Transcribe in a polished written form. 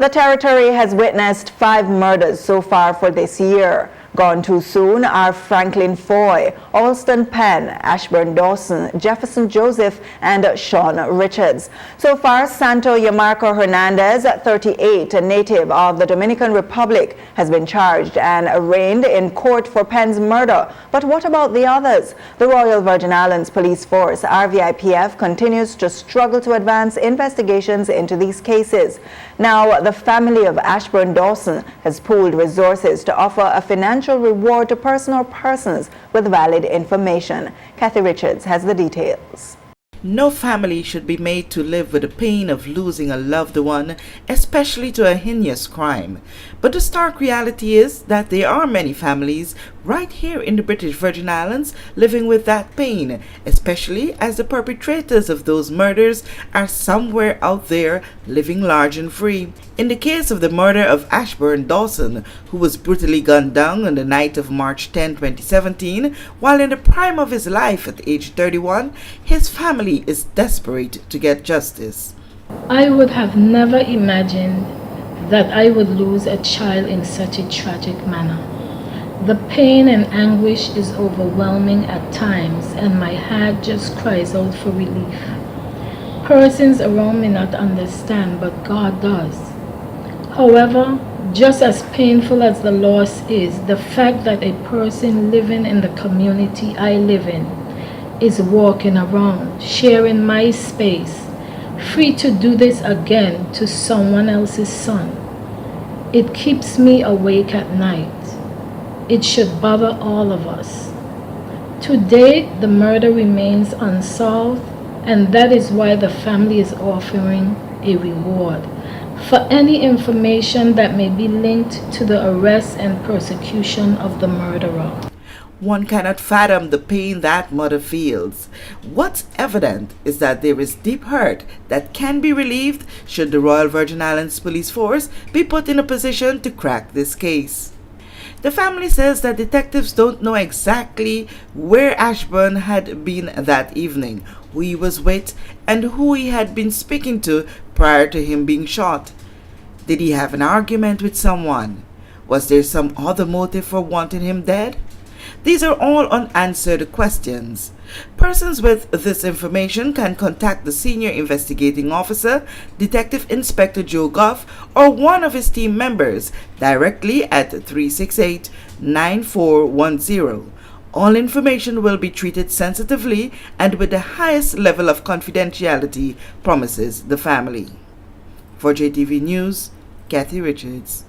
The territory has witnessed 5 murders so far for this year. Gone too soon are Franklin Foy, Alston Penn, Ashburn Dawson, Jefferson Joseph, and Sean Richards. So far, Santo Yamarco Hernandez, 38, a native of the Dominican Republic, has been charged and arraigned in court for Penn's murder. But what about the others? The Royal Virgin Islands Police Force, RVIPF, continues to struggle to advance investigations into these cases. Now, the family of Ashburn Dawson has pooled resources to offer a financial reward to personal persons with valid information. Kathy Richards has the details. No family should be made to live with the pain of losing a loved one, especially to a heinous crime. But the stark reality is that there are many families right here in the British Virgin Islands living with that pain, especially as the perpetrators of those murders are somewhere out there living large and free. In the case of the murder of Ashburn Dawson, who was brutally gunned down on the night of March 10, 2017, while in the prime of his life at age 31, his family is desperate to get justice. I would have never imagined that I would lose a child in such a tragic manner. The pain and anguish is overwhelming at times, and my heart just cries out for relief. Persons around may not understand, but God does. However, just as painful as the loss is, the fact that a person living in the community I live in is walking around, sharing my space, free to do this again to someone else's son. It keeps me awake at night. It should bother all of us. To date, the murder remains unsolved, and that is why the family is offering a reward for any information that may be linked to the arrest and persecution of the murderer. One cannot fathom the pain that mother feels. What's evident is that there is deep hurt that can be relieved should the Royal Virgin Islands Police Force be put in a position to crack this case. The family says that detectives don't know exactly where Ashburn had been that evening, who he was with, and who he had been speaking to prior to him being shot. Did he have an argument with someone? Was there some other motive for wanting him dead? These are all unanswered questions. Persons with this information can contact the Senior Investigating Officer, Detective Inspector Joe Goff, or one of his team members directly at 368-9410. All information will be treated sensitively and with the highest level of confidentiality, promises the family. For JTV News, Kathy Richards.